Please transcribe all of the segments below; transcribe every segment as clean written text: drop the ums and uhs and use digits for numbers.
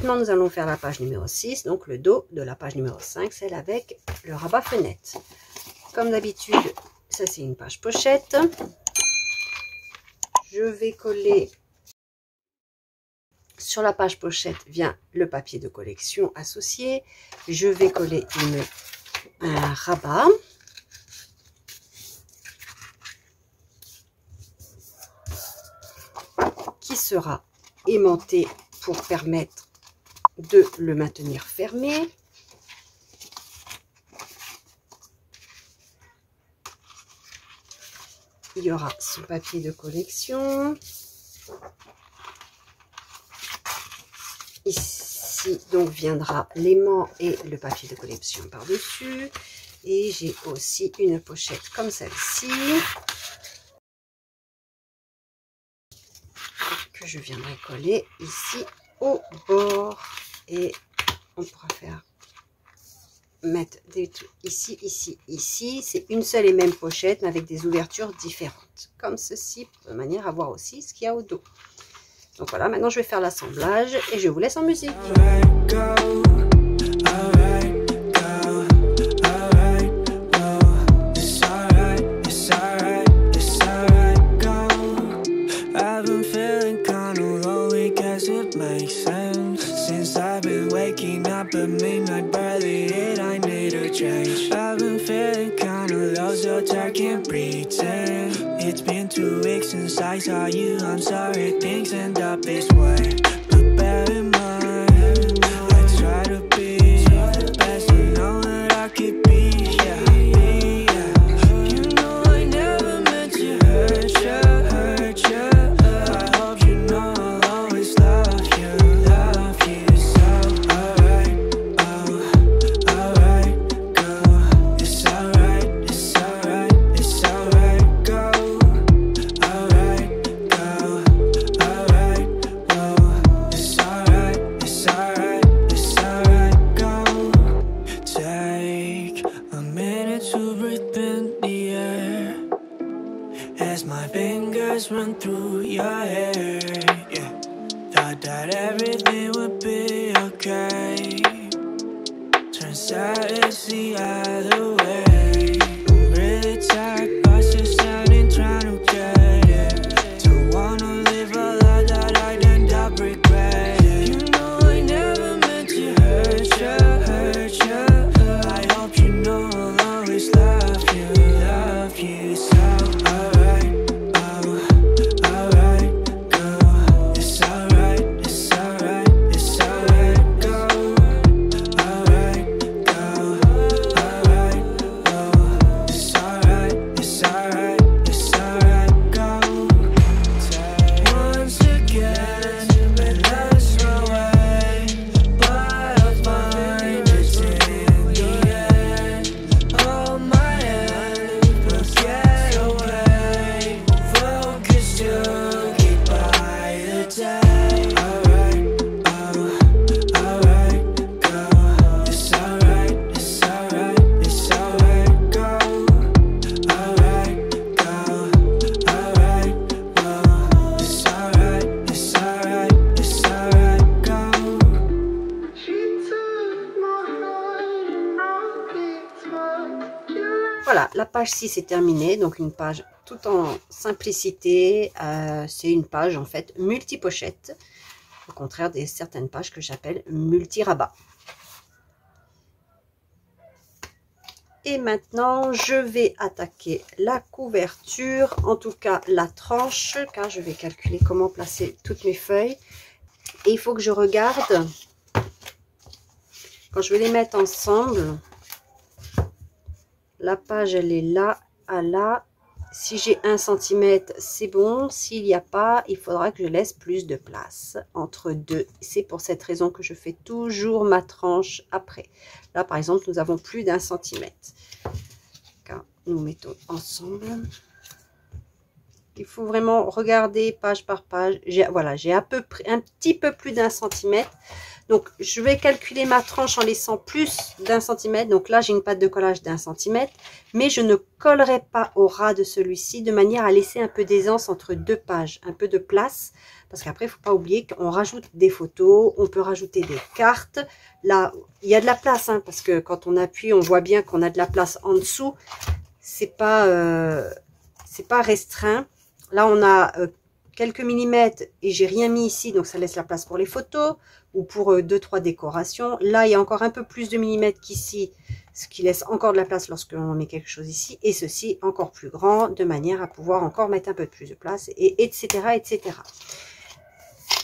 Maintenant, nous allons faire la page numéro 6, donc le dos de la page numéro 5, celle avec le rabat fenêtre. Comme d'habitude, ça c'est une page pochette. Je vais coller sur la page pochette vient le papier de collection associé. Je vais coller un rabat. Qui sera aimanté pour permettre de le maintenir fermé. Il y aura ce papier de collection. Ici, donc, viendra l'aimant et le papier de collection par-dessus. Et j'ai aussi une pochette comme celle-ci. Que je viendrai coller ici au bord. Et on pourra mettre des trucs ici, ici, ici. C'est une seule et même pochette, mais avec des ouvertures différentes. Comme ceci, de manière à voir aussi ce qu'il y a au dos. Donc voilà, maintenant je vais faire l'assemblage et je vous laisse en musique. But midnight barely hit, I need a change. I've been feeling kinda low, so I can't pretend. It's been 2 weeks since I saw you, I'm sorry things end up this way. But bear in mind, I try to be the best I know that I could be, yeah. You know I never meant to hurt you. I hope you know I'll always love you. Run through your hair, yeah. Thought that everything would be okay. Turns out it's the other way. I'm really tired, but still standing trying to get it. Don't wanna live a life that I'd end up regretting. You know I never meant to hurt you. I hope you know I'll always love you so. Voilà, la page 6 est terminée, donc une page tout en simplicité. C'est une page en fait multi-pochette, au contraire des certaines pages que j'appelle multi-rabat. Et maintenant, je vais attaquer la couverture, en tout cas la tranche, car je vais calculer comment placer toutes mes feuilles. Et il faut que je regarde, quand je vais les mettre ensemble, la page elle est là à là. Si j'ai 1 cm, c'est bon. S'il n'y a pas, il faudra que je laisse plus de place entre deux. C'est pour cette raison que je fais toujours ma tranche après. Là, par exemple, nous avons plus d'1 cm. Quand nous mettons ensemble, il faut vraiment regarder page par page. Voilà, j'ai à peu près un petit peu plus d'1 centimètre. Donc, je vais calculer ma tranche en laissant plus d'1 centimètre. Donc là, j'ai une pâte de collage d'1 centimètre. Mais je ne collerai pas au ras de celui-ci de manière à laisser un peu d'aisance entre deux pages. Un peu de place. Parce qu'après, il ne faut pas oublier qu'on rajoute des photos. On peut rajouter des cartes. Là, il y a de la place. Hein, parce que quand on appuie, on voit bien qu'on a de la place en dessous. C'est pas restreint. Là, on a quelques millimètres et j'ai rien mis ici. Donc, ça laisse la place pour les photos. Ou pour 2-3 décorations. Là, il y a encore un peu plus de millimètres qu'ici, ce qui laisse encore de la place lorsque l'on met quelque chose ici. Et ceci encore plus grand, de manière à pouvoir encore mettre un peu plus de place, et etc., etc.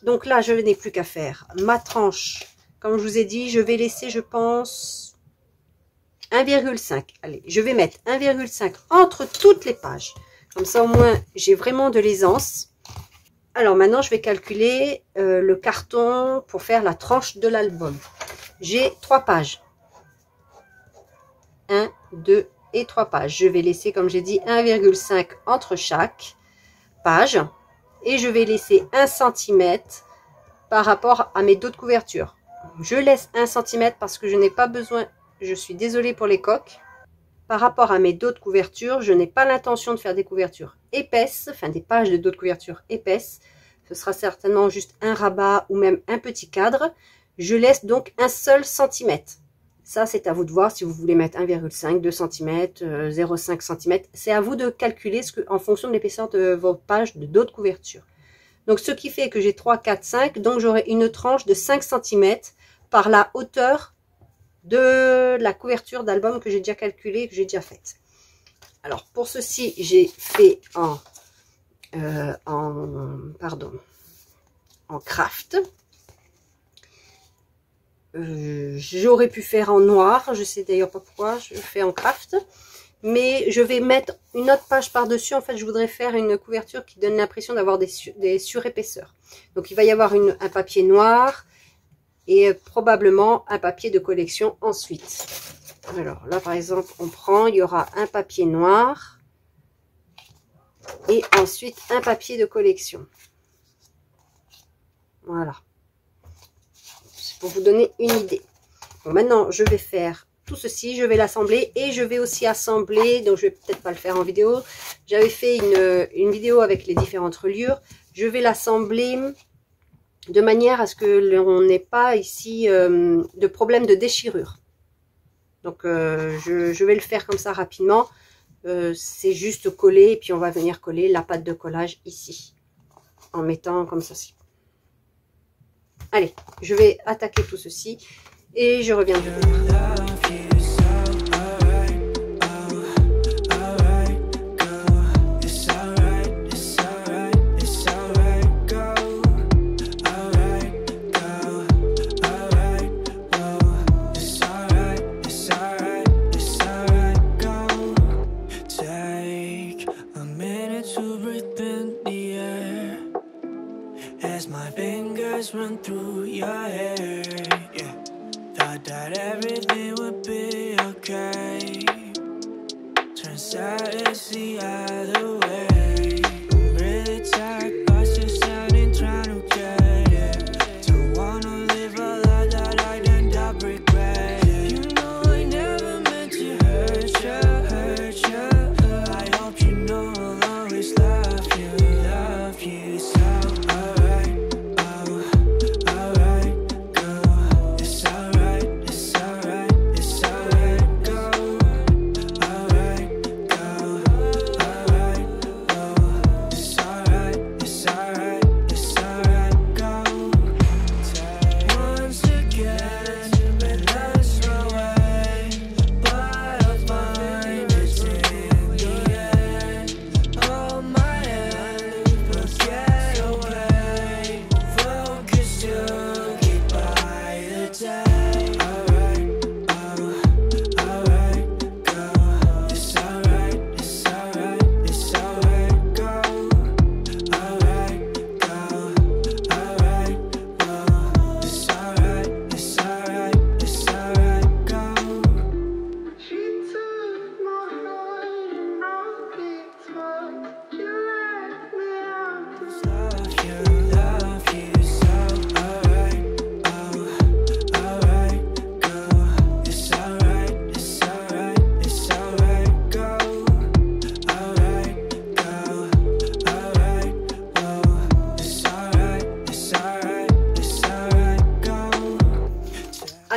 Donc là, je n'ai plus qu'à faire ma tranche. Comme je vous ai dit, je vais laisser, je pense, 1,5. Allez, je vais mettre 1,5 entre toutes les pages. Comme ça, au moins, j'ai vraiment de l'aisance. Alors maintenant, je vais calculer le carton pour faire la tranche de l'album. J'ai 3 pages. 1, 2 et 3 pages. Je vais laisser, comme j'ai dit, 1,5 entre chaque page. Et je vais laisser 1 cm par rapport à mes dos de couverture. Je laisse 1 cm parce que je n'ai pas besoin, je suis désolée pour les coques. Par rapport à mes dos de couverture, je n'ai pas l'intention de faire des couvertures épaisses, enfin des pages de dos de couverture épaisses. Ce sera certainement juste un rabat ou même un petit cadre. Je laisse donc un seul centimètre. Ça, c'est à vous de voir si vous voulez mettre 1,5, 2 cm, 0,5 cm. C'est à vous de calculer en fonction de l'épaisseur de votre page de dos de couverture. Donc, ce qui fait que j'ai 3, 4, 5. Donc, j'aurai une tranche de 5 cm par la hauteur de la couverture d'album que j'ai déjà calculée, que j'ai déjà faite. Alors, pour ceci, j'ai fait en craft. J'aurais pu faire en noir, je sais d'ailleurs pas pourquoi je fais en craft, mais je vais mettre une autre page par dessus. En fait, je voudrais faire une couverture qui donne l'impression d'avoir des surépaisseurs. Donc il va y avoir un papier noir et probablement un papier de collection ensuite. Alors là par exemple, il y aura un papier noir et ensuite un papier de collection. Voilà. Pour vous donner une idée. Bon, maintenant, je vais faire tout ceci. Je vais l'assembler et je vais aussi assembler. Donc, je vais peut-être pas le faire en vidéo. J'avais fait une vidéo avec les différentes reliures. Je vais l'assembler de manière à ce que l'on n'ait pas ici de problème de déchirure. Donc, je vais le faire comme ça rapidement. C'est juste coller et puis on va venir coller la pâte de collage ici. En mettant comme ceci. Allez, je vais attaquer tout ceci et je reviens. Run through your hair, yeah. Thought that everything would be okay. Turns out it's the other way. I'm really tired, but still standing trying to get it. Don't wanna live a life that I'd end up regretting. You know I never meant to hurt you, hurt you. I hope you know I'll always love you so.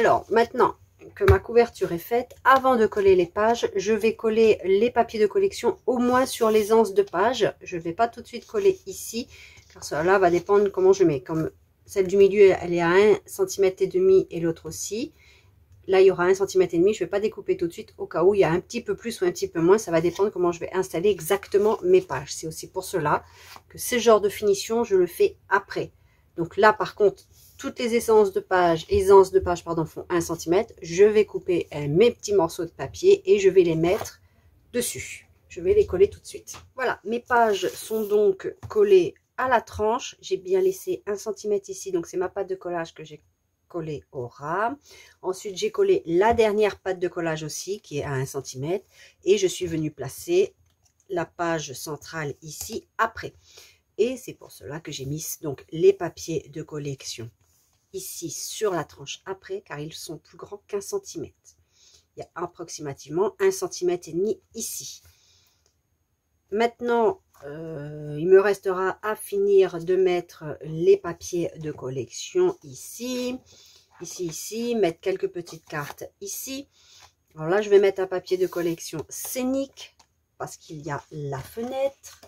Alors, maintenant que ma couverture est faite, avant de coller les pages, je vais coller les papiers de collection au moins sur les anses de page. Je ne vais pas tout de suite coller ici, car cela va dépendre comment je mets. Comme celle du milieu, elle est à 1,5 cm et l'autre aussi. Là, il y aura 1,5 cm. Je ne vais pas découper tout de suite au cas où il y a un petit peu plus ou un petit peu moins. Ça va dépendre comment je vais installer exactement mes pages. C'est aussi pour cela que ce genre de finition, je le fais après. Donc là, par contre, toutes les aisance de page font 1 cm. Je vais couper mes petits morceaux de papier et je vais les mettre dessus. Je vais les coller tout de suite. Voilà, mes pages sont donc collées à la tranche. J'ai bien laissé 1 cm ici, donc c'est ma pâte de collage que j'ai collée au ras. Ensuite, j'ai collé la dernière pâte de collage aussi, qui est à 1 cm. Et je suis venue placer la page centrale ici après. Et c'est pour cela que j'ai mis donc les papiers de collection ici sur la tranche après, car ils sont plus grands qu'1 cm. Il y a approximativement 1,5 cm ici. Maintenant, il me restera à finir de mettre les papiers de collection ici, ici, mettre quelques petites cartes ici. Alors là, je vais mettre un papier de collection scénique parce qu'il y a la fenêtre.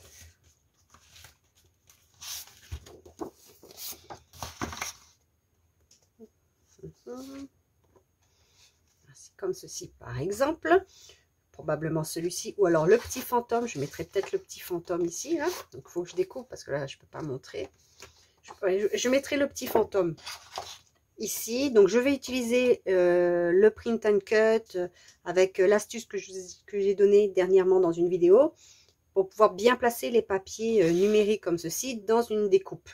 C'est comme ceci par exemple, probablement celui-ci, ou alors le petit fantôme. Je mettrai peut-être le petit fantôme ici, là. Donc il faut que je découpe parce que là je peux pas montrer. Je mettrai le petit fantôme ici. Donc je vais utiliser le print and cut avec l'astuce que j'ai donnée dernièrement dans une vidéo pour pouvoir bien placer les papiers numériques comme ceci dans une découpe.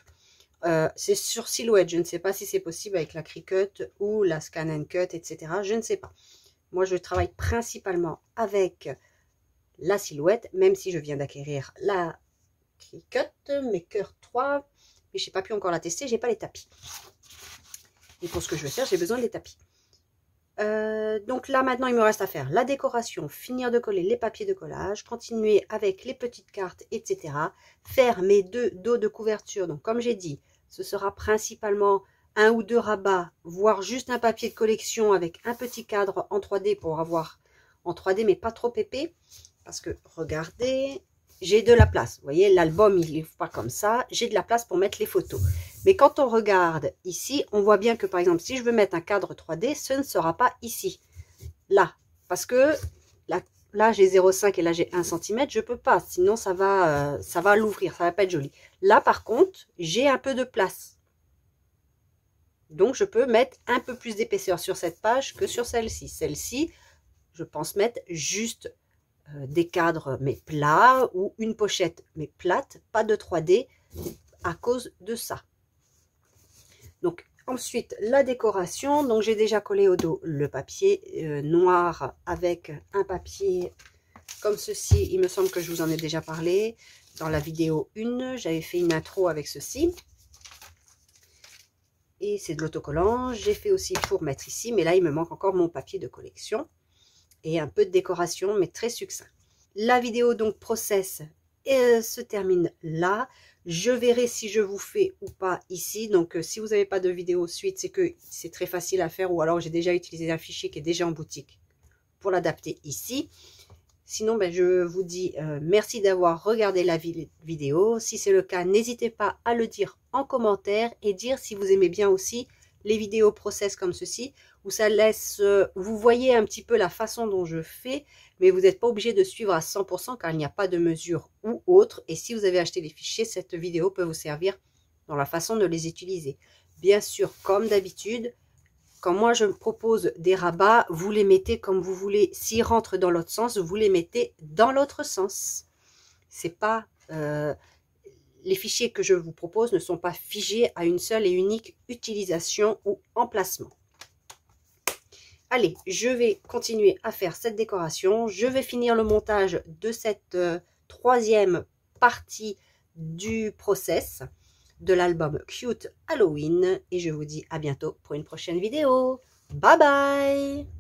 C'est sur Silhouette, je ne sais pas si c'est possible avec la Cricut ou la Scan and Cut, etc. Je ne sais pas. Moi, je travaille principalement avec la Silhouette, même si je viens d'acquérir la Cricut Maker 3, mais je n'ai pas pu encore la tester, j'ai pas les tapis. Et pour ce que je vais faire, j'ai besoin des tapis. Donc là, maintenant, il me reste à faire la décoration, finir de coller les papiers de collage, continuer avec les petites cartes, etc. Faire mes 2 dos de couverture. Donc, comme j'ai dit, ce sera principalement 1 ou 2 rabats, voire juste un papier de collection avec un petit cadre en 3D pour avoir en 3D, mais pas trop épais. Parce que, regardez, j'ai de la place. Vous voyez, l'album, il n'est pas comme ça. J'ai de la place pour mettre les photos. Mais quand on regarde ici, on voit bien que, par exemple, si je veux mettre un cadre 3D, ce ne sera pas ici. Là. Parce que là, j'ai 0,5 et là, j'ai 1 cm. Je ne peux pas. Sinon, ça va l'ouvrir. Ça ne va pas être joli. Là, par contre, j'ai un peu de place. Donc, je peux mettre un peu plus d'épaisseur sur cette page que sur celle-ci. Celle-ci, je pense mettre juste des cadres, mais plats, ou une pochette, mais plate, pas de 3D, à cause de ça. Donc, ensuite, la décoration. Donc, j'ai déjà collé au dos le papier noir avec un papier comme ceci. Il me semble que je vous en ai déjà parlé dans la vidéo 1. J'avais fait une intro avec ceci. Et c'est de l'autocollant. J'ai fait aussi pour mettre ici, mais là, il me manque encore mon papier de collection. Et un peu de décoration, mais très succinct. La vidéo, donc, process se termine là. Je verrai si je vous fais ou pas ici. Donc, si vous n'avez pas de vidéo suite, c'est que c'est très facile à faire. Ou alors, j'ai déjà utilisé un fichier qui est déjà en boutique pour l'adapter ici. Sinon, ben, je vous dis merci d'avoir regardé la vidéo. Si c'est le cas, n'hésitez pas à le dire en commentaire et dire si vous aimez bien aussi les vidéos process comme ceci, où ça laisse, vous voyez un petit peu la façon dont je fais, mais vous n'êtes pas obligé de suivre à 100% car il n'y a pas de mesure ou autre. Et si vous avez acheté les fichiers, cette vidéo peut vous servir dans la façon de les utiliser. Bien sûr, comme d'habitude, quand moi je propose des rabats, vous les mettez comme vous voulez. S'ils rentrent dans l'autre sens, vous les mettez dans l'autre sens. C'est pas... les fichiers que je vous propose ne sont pas figés à une seule et unique utilisation ou emplacement. Allez, je vais continuer à faire cette décoration. Je vais finir le montage de cette troisième partie du process de l'album Cute Halloween. Et je vous dis à bientôt pour une prochaine vidéo. Bye bye!